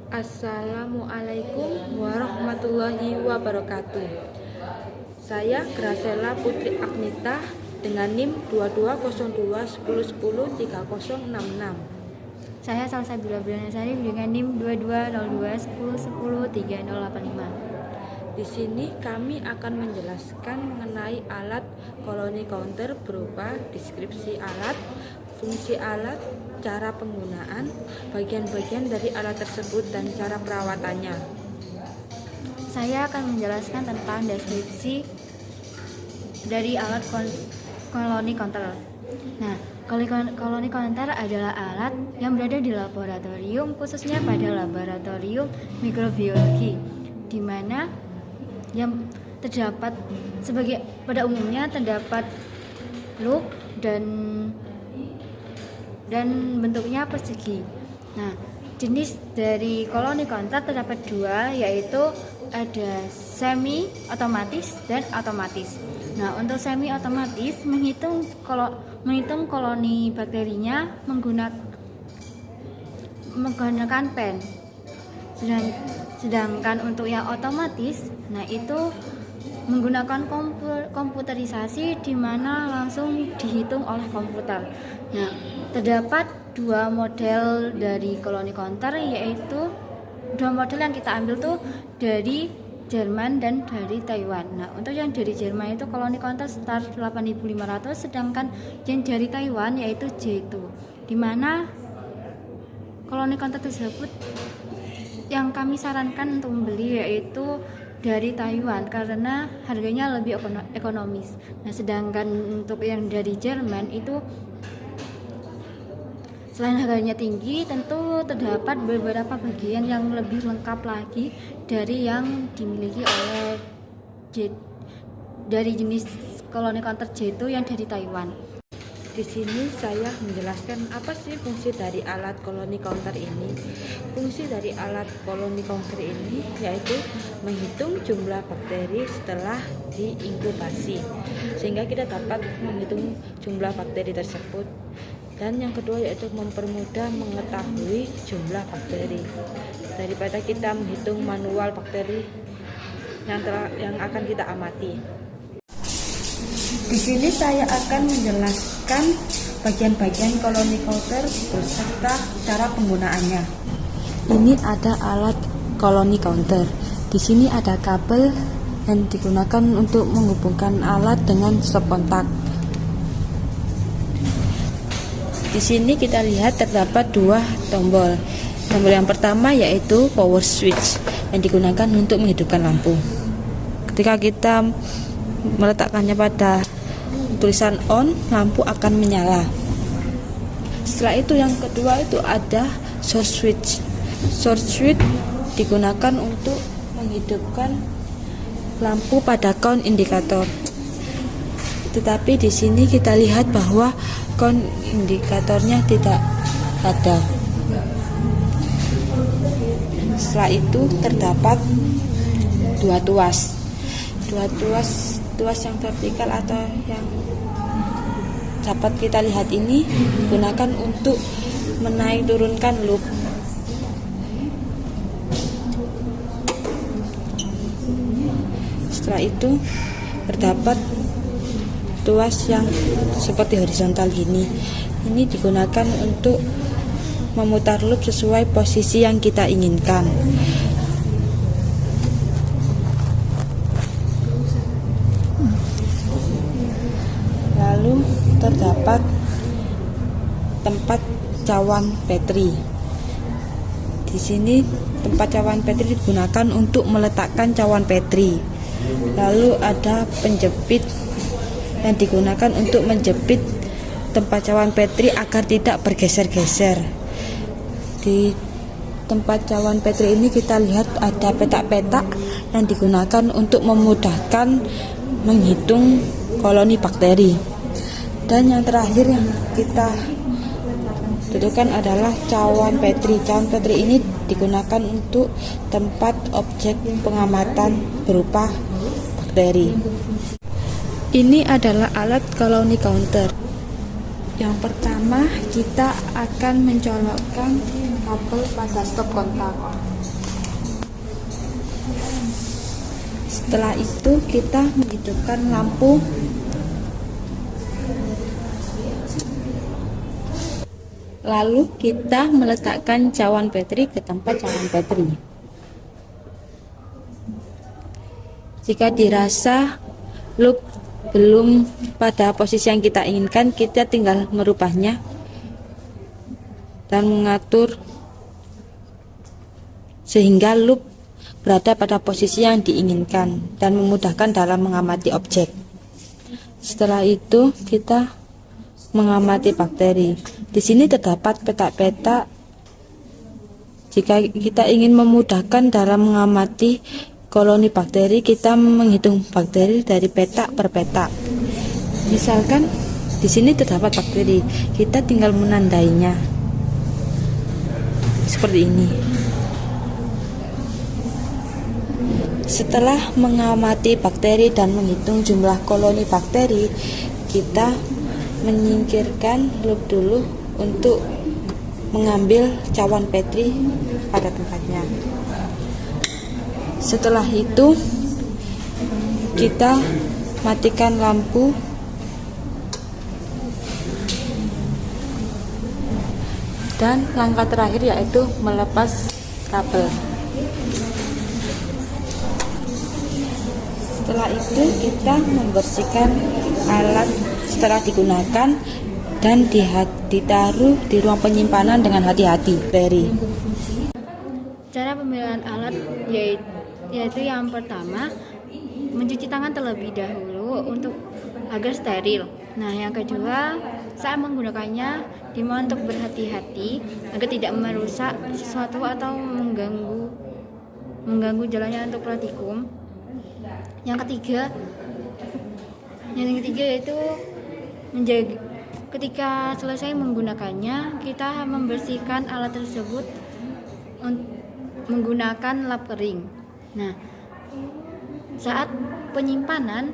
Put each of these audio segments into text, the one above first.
Assalamualaikum warahmatullahi wabarakatuh. Saya Gracella Putri Agnita dengan NIM 220210103066. Saya Salsabila Brianasari dengan NIM 220210103085. Di sini kami akan menjelaskan mengenai alat koloni counter berupa deskripsi alat, fungsi alat, cara penggunaan, bagian-bagian dari alat tersebut dan cara perawatannya. Saya akan menjelaskan tentang deskripsi dari alat koloni counter. Nah, koloni counter adalah alat yang berada di laboratorium, khususnya pada laboratorium mikrobiologi, di mana yang terdapat pada umumnya terdapat loop dan bentuknya persegi. Nah, jenis dari koloni counter terdapat dua, yaitu ada semi otomatis dan otomatis. Nah, untuk semi otomatis menghitung koloni bakterinya menggunakan pen. Sedangkan untuk yang otomatis, nah itu menggunakan komputerisasi di mana langsung dihitung oleh komputer. Nah, terdapat dua model dari koloni counter, yaitu dua model yang kita ambil tuh dari Jerman dan dari Taiwan. Nah, untuk yang dari Jerman itu koloni counter start 8.500, sedangkan yang dari Taiwan yaitu J2. Di mana koloni counter tersebut yang kami sarankan untuk membeli yaitu dari Taiwan karena harganya lebih ekonomis. Nah, sedangkan untuk yang dari Jerman itu selain harganya tinggi, tentu terdapat beberapa bagian yang lebih lengkap lagi dari yang dimiliki oleh dari jenis koloni counter J2 yang dari Taiwan. Di sini saya menjelaskan apa sih fungsi dari alat koloni counter ini. Fungsi dari alat koloni counter ini yaitu menghitung jumlah bakteri setelah diinkubasi, sehingga kita dapat menghitung jumlah bakteri tersebut. Dan yang kedua yaitu mempermudah mengetahui jumlah bakteri daripada kita menghitung manual bakteri yang akan kita amati. Di sini saya akan menjelaskan bagian-bagian koloni counter beserta cara penggunaannya. Ini ada alat koloni counter. Di sini ada kabel yang digunakan untuk menghubungkan alat dengan stop kontak. Di sini kita lihat terdapat dua tombol. Tombol yang pertama yaitu power switch yang digunakan untuk menghidupkan lampu. Ketika kita meletakkannya pada tulisan on, lampu akan menyala. Setelah itu yang kedua itu ada source switch. Source switch digunakan untuk menghidupkan lampu pada count indikator. Tetapi di sini kita lihat bahwa count indikatornya tidak ada. Setelah itu terdapat dua tuas. Tuas yang vertikal atau yang dapat kita lihat ini digunakan untuk menaik turunkan loop. Setelah itu terdapat tuas yang seperti horizontal gini. Ini digunakan untuk memutar loop sesuai posisi yang kita inginkan. Lalu terdapat tempat cawan Petri. Di sini tempat cawan Petri digunakan untuk meletakkan cawan Petri. Lalu ada penjepit yang digunakan untuk menjepit tempat cawan Petri agar tidak bergeser-geser. Di tempat cawan Petri ini kita lihat ada petak-petak yang digunakan untuk memudahkan menghitung koloni bakteri. Dan yang terakhir yang kita tentukan adalah cawan Petri. Cawan Petri ini digunakan untuk tempat objek pengamatan berupa bakteri. Ini adalah alat koloni counter. Yang pertama, kita akan mencolokkan kabel pada stop kontak. Setelah itu kita menghidupkan lampu. Lalu kita meletakkan cawan baterai ke tempat cawan baterai. Jika dirasa loop belum pada posisi yang kita inginkan, kita tinggal merubahnya dan mengatur sehingga loop berada pada posisi yang diinginkan dan memudahkan dalam mengamati objek. Setelah itu kita mengamati bakteri. Di sini terdapat petak-petak. Jika kita ingin memudahkan dalam mengamati koloni bakteri, kita menghitung bakteri dari petak per petak. Misalkan di sini terdapat bakteri, kita tinggal menandainya seperti ini. Setelah mengamati bakteri dan menghitung jumlah koloni bakteri, kita menyingkirkan loop dulu untuk mengambil cawan baterai pada tempatnya. Setelah itu kita matikan lampu dan langkah terakhir yaitu melepas kabel. Setelah itu kita membersihkan alat setelah digunakan dan ditaruh di ruang penyimpanan dengan hati-hati. Cara pemilihan alat yaitu yang pertama, mencuci tangan terlebih dahulu untuk agar steril. Nah, yang kedua, saat menggunakannya dimohon untuk berhati-hati agar tidak merusak sesuatu atau mengganggu jalannya untuk praktikum. Yang ketiga yaitu menjaga ketika selesai menggunakannya, kita membersihkan alat tersebut menggunakan lap kering. Nah, saat penyimpanan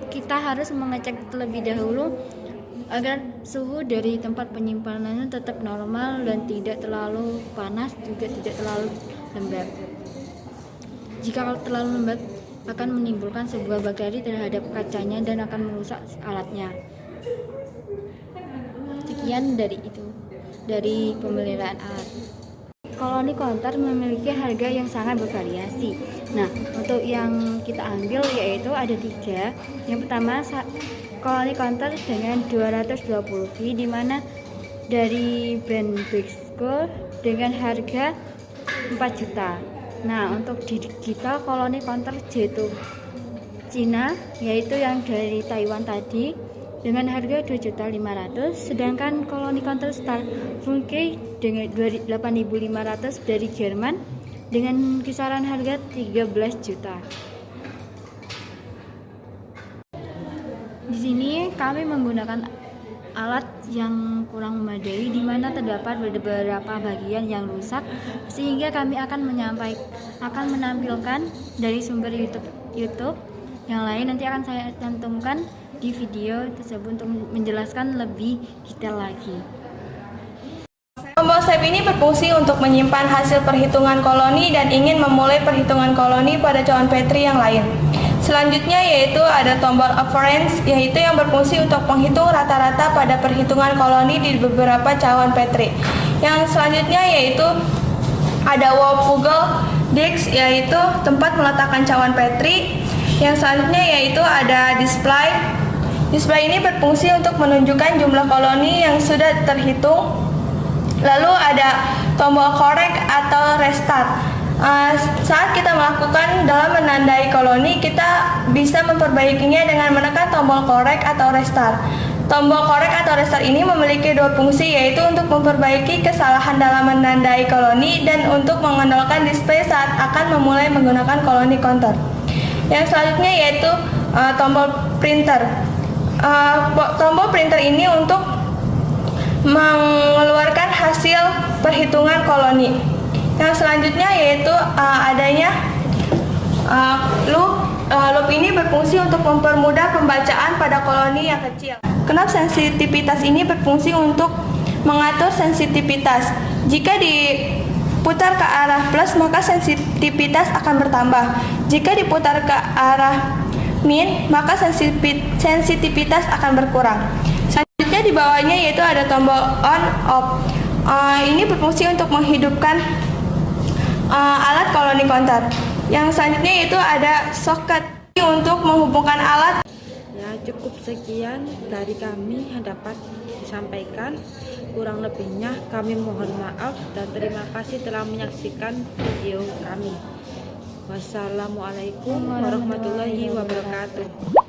kita harus mengecek terlebih dahulu agar suhu dari tempat penyimpanannya tetap normal dan tidak terlalu panas juga tidak terlalu lembab. Jika terlalu lembab akan menimbulkan sebuah bakteri terhadap kacanya dan akan merusak alatnya. Sekian dari pemeliharaan alat. Koloni counter memiliki harga yang sangat bervariasi. Nah, untuk yang kita ambil yaitu ada 3. Yang pertama, koloni counter dengan 220V, di mana dari brand Bixco dengan harga 4 juta. Nah, untuk digital koloni counter J2 Cina yaitu yang dari Taiwan tadi dengan harga 2.500.000, sedangkan koloni counter Star Funke dengan 8.500 dari Jerman dengan kisaran harga 13 juta. Di sini kami menggunakan alat yang kurang memadai, di mana terdapat beberapa bagian yang rusak, sehingga kami akan menampilkan dari sumber YouTube yang lain. Nanti akan saya cantumkan di video tersebut untuk menjelaskan lebih detail lagi. Tombol save ini berfungsi untuk menyimpan hasil perhitungan koloni dan ingin memulai perhitungan koloni pada cawan baterai yang lain. Selanjutnya yaitu ada tombol average, yaitu yang berfungsi untuk menghitung rata-rata pada perhitungan koloni di beberapa cawan baterai. Yang selanjutnya yaitu ada Wofugel disk, yaitu tempat meletakkan cawan baterai. Yang selanjutnya yaitu ada display. Display ini berfungsi untuk menunjukkan jumlah koloni yang sudah terhitung. Lalu ada tombol correct atau restart. Saat kita melakukan dalam menandai koloni, kita bisa memperbaikinya dengan menekan tombol correct atau restart. Tombol correct atau restart ini memiliki 2 fungsi, yaitu untuk memperbaiki kesalahan dalam menandai koloni dan untuk mengendalikan display saat akan memulai menggunakan koloni counter. Yang selanjutnya yaitu tombol printer. Tombol printer ini untuk mengeluarkan hasil perhitungan koloni. Yang selanjutnya yaitu adanya loop Loop ini berfungsi untuk mempermudah pembacaan pada koloni yang kecil. Knop sensitivitas ini berfungsi untuk mengatur sensitivitas. Jika diputar ke arah plus, maka sensitivitas akan bertambah. Jika diputar ke arah min, maka sensitivitas akan berkurang. Selanjutnya di bawahnya yaitu ada tombol on off. Ini berfungsi untuk menghidupkan alat koloni counter. Yang selanjutnya yaitu ada soket untuk menghubungkan alat. Ya, cukup sekian dari kami yang dapat disampaikan. Kurang lebihnya kami mohon maaf dan terima kasih telah menyaksikan video kami. Wassalamualaikum warahmatullahi wabarakatuh.